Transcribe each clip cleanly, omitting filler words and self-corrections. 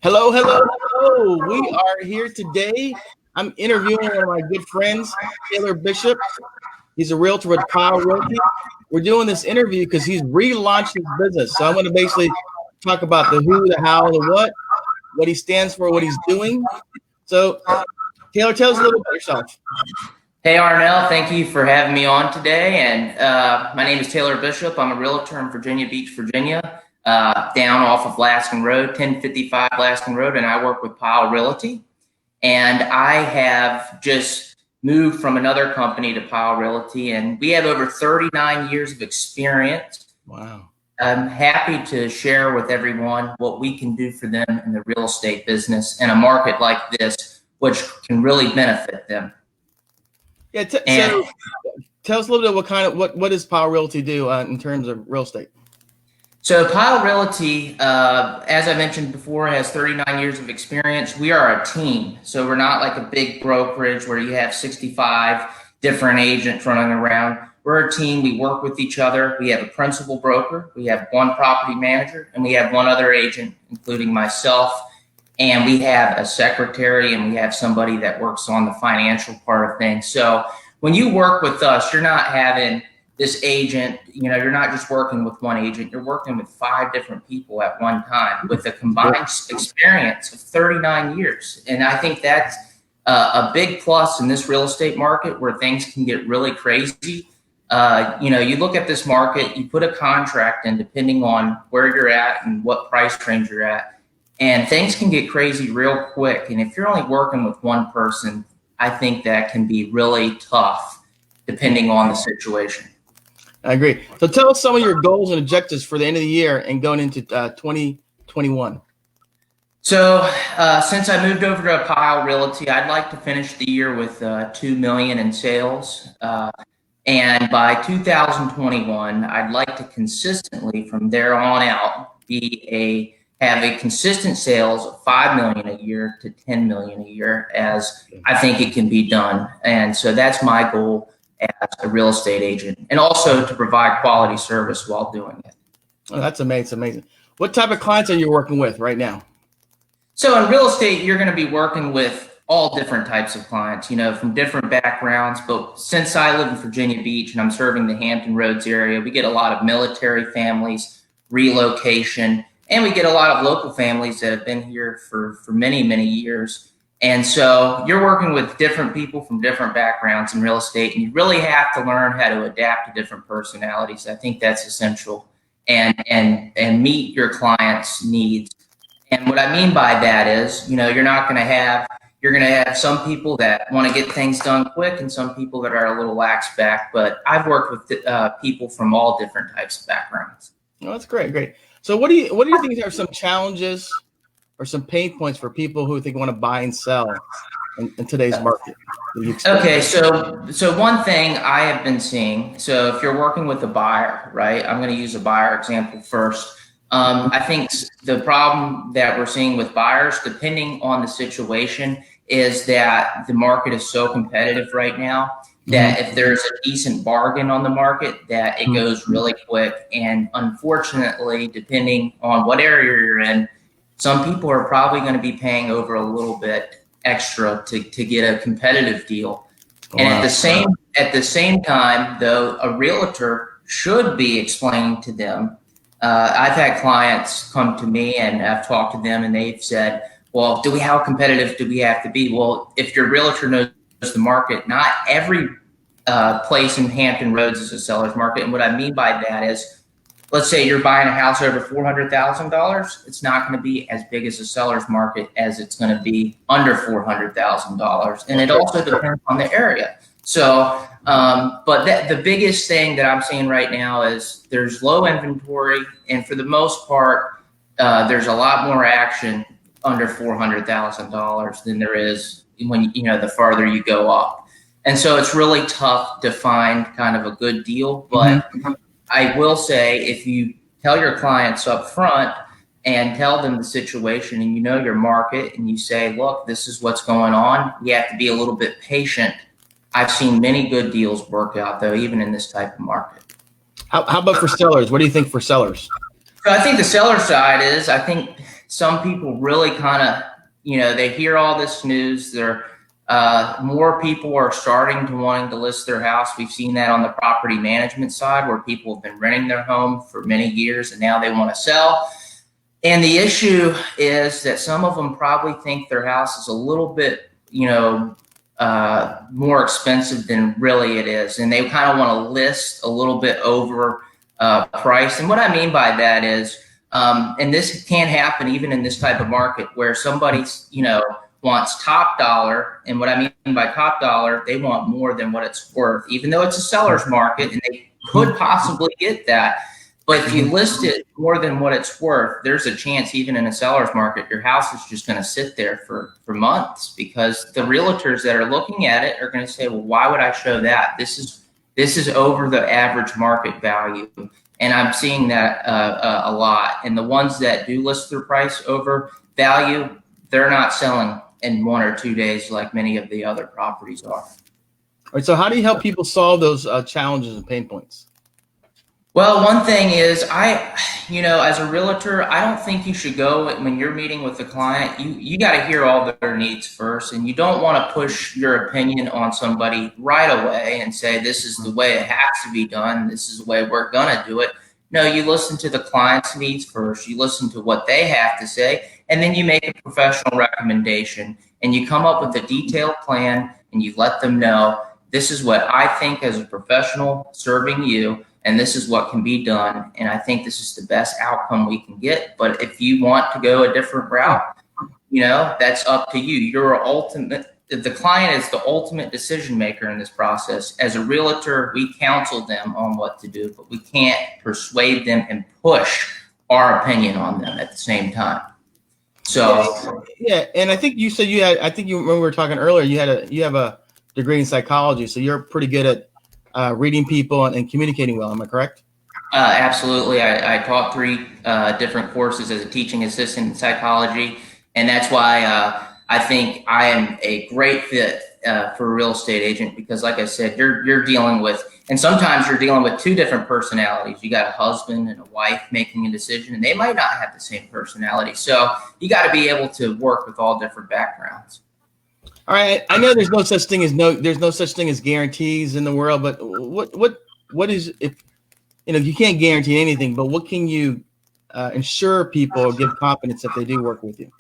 Hello, hello, hello. We are here today. I'm interviewing one of my good friends, Taylor Bishop. He's a realtor with Power Realty. We're doing this interview because he's relaunched his business. So I'm going to basically talk about the who, the how, the what he stands for, what he's doing. So, Taylor, tell us a little about yourself. Hey, Arnell, thank you for having me on today. And my name is Taylor Bishop. I'm a realtor in Virginia Beach, Virginia, down off of Laskin Road, 1055 Laskin Road, and I work with Power Realty. And I have just moved from another company to Power Realty, and we have over 39 years of experience. Wow. I'm happy to share with everyone what we can do for them in the real estate business in a market like this, which can really benefit them. Yeah, so tell us a little bit what does Power Realty do in terms of real estate? So Power Realty, as I mentioned before, has 39 years of experience. We are a team, so we're not like a big brokerage where you have 65 different agents running around. We're a team. We work with each other. We have a principal broker, we have one property manager, and we have one other agent, including myself. And we have a secretary, and we have somebody that works on the financial part of things. So when you work with us, you're not having this agent, you're not just working with one agent, you're working with 5 different people at one time with a combined experience of 39 years. And I think that's a big plus in this real estate market where things can get really crazy. You look at this market, you put a contract in depending on where you're at and what price range you're at. And things can get crazy real quick. And if you're only working with one person, I think that can be really tough depending on the situation. I agree. So tell us some of your goals and objectives for the end of the year and going into 2021. So since I moved over to Power Realty, I'd like to finish the year with $2 million in sales. And by 2021, I'd like to consistently from there on out have a consistent sales of $5 million a year to $10 million a year, as I think it can be done. And so that's my goal as a real estate agent, and also to provide quality service while doing it. Oh, that's amazing. What type of clients are you working with right now? So in real estate, you're going to be working with all different types of clients, from different backgrounds. But since I live in Virginia Beach and I'm serving the Hampton Roads area, we get a lot of military families, relocation, and we get a lot of local families that have been here for many, many years. And so you're working with different people from different backgrounds in real estate, and you really have to learn how to adapt to different personalities. I think that's essential, and meet your clients' needs. And what I mean by that is, you're going to have some people that want to get things done quick and some people that are a little lax back, but I've worked with people from all different types of backgrounds. Oh, that's great. So what do you think are some challenges or some pain points for people who think want to buy and sell in today's market? Okay, so one thing I have been seeing, so if you're working with a buyer, right, I'm going to use a buyer example first. I think the problem that we're seeing with buyers, depending on the situation, is that the market is so competitive right now that if there's a decent bargain on the market, that it goes really quick. And unfortunately, depending on what area you're in, some people are probably going to be paying over a little bit extra to get a competitive deal. And at the same time, though, a realtor should be explaining to them. I've had clients come to me and I've talked to them and they've said, well, how competitive do we have to be? Well, if your realtor knows the market, not every place in Hampton Roads is a seller's market. And what I mean by that is, let's say you're buying a house over $400,000. It's not going to be as big as a seller's market as it's going to be under $400,000. And it also depends on the area. So, but the biggest thing that I'm seeing right now is there's low inventory. And for the most part, there's a lot more action under $400,000 than there is when, the farther you go up. And so it's really tough to find kind of a good deal. But I will say, if you tell your clients up front and tell them the situation and your market and you say, look, this is what's going on, you have to be a little bit patient. I've seen many good deals work out, though, even in this type of market. How about for sellers? What do you think for sellers? So I think the seller side is, I think some people really kind of, they hear all this news. More people are starting to wanting to list their house. We've seen that on the property management side, where people have been renting their home for many years and now they want to sell. And the issue is that some of them probably think their house is a little bit, more expensive than really it is. And they kind of want to list a little bit over price. And what I mean by that is, and this can happen even in this type of market where somebody, wants top dollar. And what I mean by top dollar, they want more than what it's worth, even though it's a seller's market and they could possibly get that. But if you list it more than what it's worth, there's a chance even in a seller's market, your house is just going to sit there for months, because the realtors that are looking at it are going to say, well, why would I show that? This is over the average market value. And I'm seeing that a lot. And the ones that do list their price over value, they're not selling in 1 or 2 days like many of the other properties are. All right, so how do you help people solve those challenges and pain points? Well, one thing is, as a realtor, I don't think you should go when you're meeting with the client. You got to hear all their needs first, and you don't want to push your opinion on somebody right away and say, this is the way it has to be done. This is the way we're going to do it. No, you listen to the client's needs first. You listen to what they have to say, and then you make a professional recommendation, and you come up with a detailed plan, and you let them know, this is what I think as a professional serving you, and this is what can be done. And I think this is the best outcome we can get. But if you want to go a different route, that's up to you. The client is the ultimate decision maker in this process. As a realtor, we counsel them on what to do, but we can't persuade them and push our opinion on them at the same time. So yeah, and I think you said when we were talking earlier, you have a degree in psychology, so you're pretty good at reading people and communicating well. Am I correct? Absolutely. I taught 3 different courses as a teaching assistant in psychology, and that's why I think I am a great fit for a real estate agent, because like I said, you're dealing with, and sometimes you're dealing with 2 different personalities. You got a husband and a wife making a decision, and they might not have the same personality. So you got to be able to work with all different backgrounds. All right, I know there's no such thing as guarantees in the world, but what is, if you can't guarantee anything, but what can you ensure people or give confidence that they do work with you?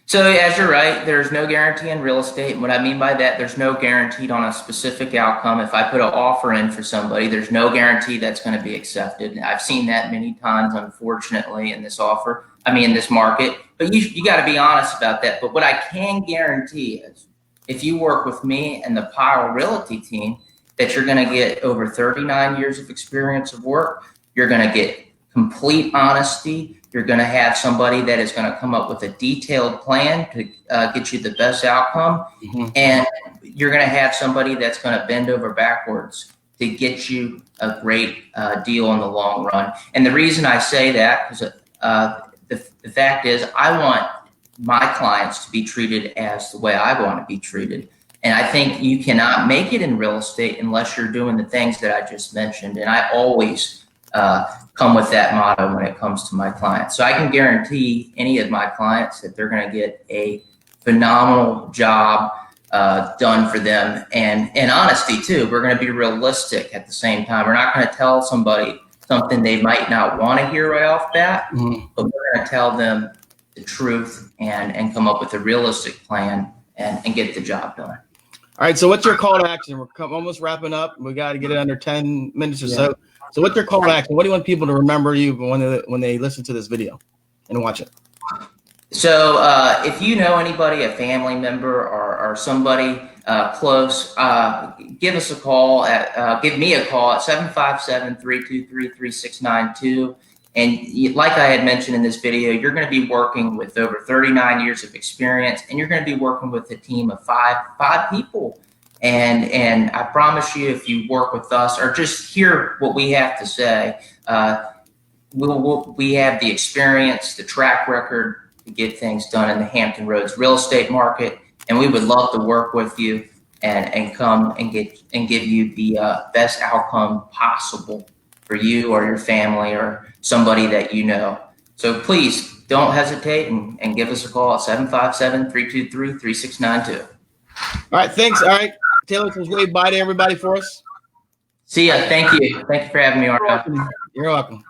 So as you're right, there's no guarantee in real estate. And what I mean by that, there's no guaranteed on a specific outcome. If I put an offer in for somebody, there's no guarantee that's going to be accepted. I've seen that many times, unfortunately, in this market. But you got to be honest about that. But what I can guarantee is, if you work with me and the Power Realty team, that you're going to get over 39 years of experience of work. You're going to get complete honesty. You're going to have somebody that is going to come up with a detailed plan to get you the best outcome. Mm-hmm. And you're going to have somebody that's going to bend over backwards to get you a great deal in the long run. And the reason I say that is the fact is, I want my clients to be treated as the way I want to be treated. And I think you cannot make it in real estate unless you're doing the things that I just mentioned. And I always come with that motto when it comes to my clients. So I can guarantee any of my clients that they're going to get a phenomenal job done for them. And honesty too, we're going to be realistic at the same time. We're not going to tell somebody something they might not want to hear right off bat, but we're going to tell them the truth and come up with a realistic plan and get the job done. All right. So what's your call to action? We're almost wrapping up. We got to get it under 10 minutes or so. So what's your call to action? What do you want people to remember you when they listen to this video and watch it? So if you know anybody, a family member or somebody close, give us a call give me a call at 757-323-3692. And like I had mentioned in this video, you're going to be working with over 39 years of experience, and you're going to be working with a team of five people. And I promise you, if you work with us or just hear what we have to say, we have the experience, the track record to get things done in the Hampton Roads real estate market. And we would love to work with you and come and give you the best outcome possible for you or your family or somebody that you know. So please don't hesitate and give us a call at 757-323-3692. All right, thanks. All right, Taylor, can you wave bye to everybody for us? See ya. Thank you. Thank you for having me, Arno. You're welcome.